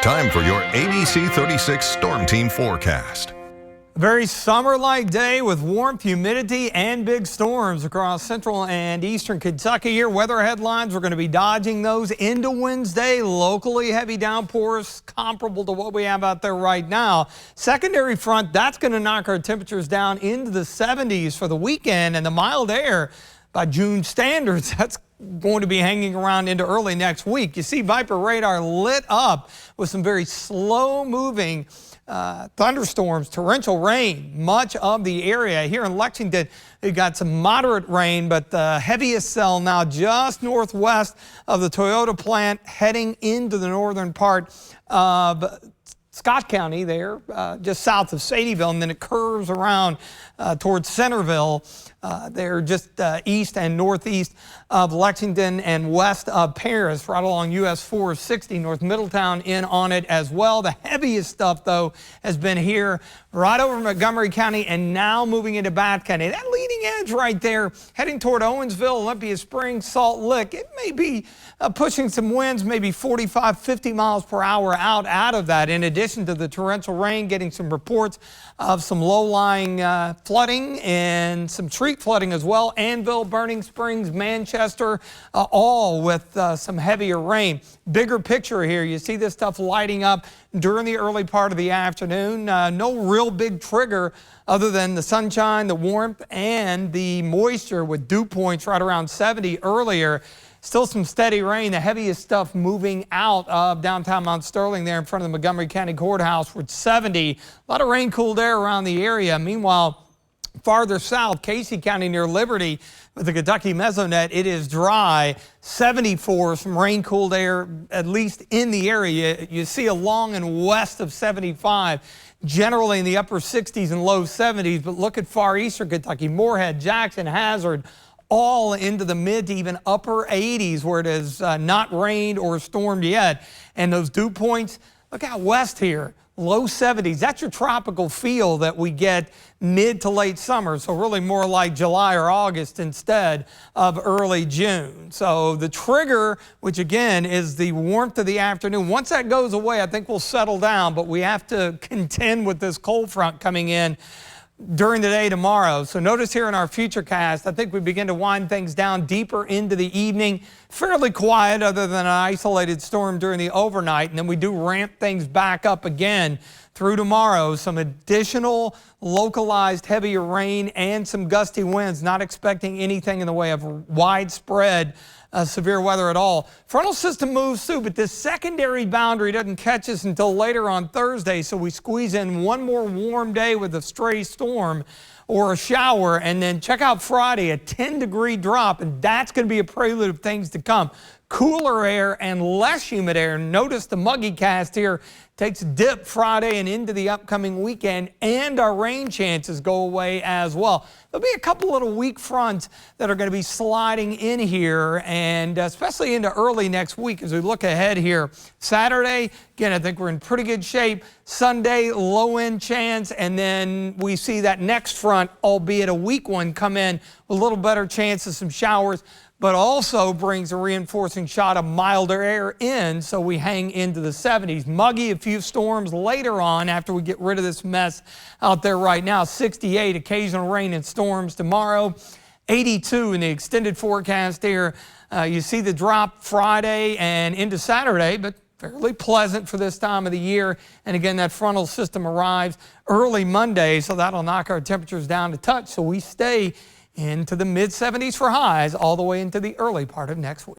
Time for your ABC 36 Storm Team forecast. A very summer-like day with warmth, humidity, and big storms across central and eastern Kentucky here. Weather headlines, we're going to be dodging those into Wednesday. Locally heavy downpours comparable to what we have out there right now. Secondary front, that's going to knock our temperatures down into the 70s for the weekend, and the mild air by June standards, that's going to be hanging around into early next week. You see Viper radar lit up with some very slow-moving thunderstorms, torrential rain, much of the area. Here in Lexington, we got some moderate rain, but the heaviest cell now just northwest of the Toyota plant, heading into the northern part of Scott County there, just south of Sadie'ville, and then it curves around towards Centerville. They're just east and northeast of Lexington and west of Paris, right along US 460, North Middletown in on it as well. The heaviest stuff, though, has been here right over Montgomery County and now moving into Bath County. That leading edge right there, heading toward Owensville, Olympia Springs, Salt Lick. It may be pushing some winds, maybe 45, 50 miles per hour out of that. In addition to the torrential rain, getting some reports of some low-lying flooding and some street flooding as well. Annville, Burning Springs, Manchester, all with some heavier rain. Bigger picture here, you see this stuff lighting up during the early part of the afternoon. No real big trigger other than the sunshine, the warmth, and the moisture with dew points right around 70 earlier. Still some steady rain, the heaviest stuff moving out of downtown Mount Sterling there in front of the Montgomery County Courthouse with 70. A lot of rain, cooled air around the area. Meanwhile, farther south, Casey County near Liberty with the Kentucky Mesonet, it is dry. 74, some rain, cooled air, at least in the area. You see along and west of 75, generally in the upper 60s and low 70s, but look at far eastern Kentucky, Moorhead, Jackson, Hazard, all into the mid to even upper 80s where it has not rained or stormed yet. And those dew points, look out west here, low 70s. That's your tropical feel that we get mid to late summer. So really more like July or August instead of early June. So the trigger, which again is the warmth of the afternoon, once that goes away, I think we'll settle down, but we have to contend with this cold front coming in during the day tomorrow. So notice here in our futurecast, I think we begin to wind things down deeper into the evening. Fairly quiet other than an isolated storm during the overnight. And then we do ramp things back up again through tomorrow. Some additional localized heavier rain and some gusty winds. Not expecting anything in the way of widespread severe weather at all. Frontal system moves through, but this secondary boundary doesn't catch us until later on Thursday, so we squeeze in one more warm day with a stray storm or a shower, and then check out Friday, a 10-degree drop, and that's going to be a prelude of things to come. Cooler air and less humid air. Notice the muggy cast here takes a dip Friday and into the upcoming weekend, and our rain chances go away as well. There'll be a couple little weak fronts that are going to be sliding in here, and especially into early next week as we look ahead here. Saturday, again, I think we're in pretty good shape. Sunday, low end chance, and then we see that next front, albeit a weak one, come in with a little better chance of some showers, but also brings a reinforcing shot of milder air in, so we hang into the 70s. Muggy, a few storms later on after we get rid of this mess out there right now. 68, occasional rain and storms tomorrow. 82 in the extended forecast here. You see the drop Friday and into Saturday, but fairly pleasant for this time of the year. And again, that frontal system arrives early Monday, so that'll knock our temperatures down to touch. So we stay into the mid 70s for highs all the way into the early part of next week.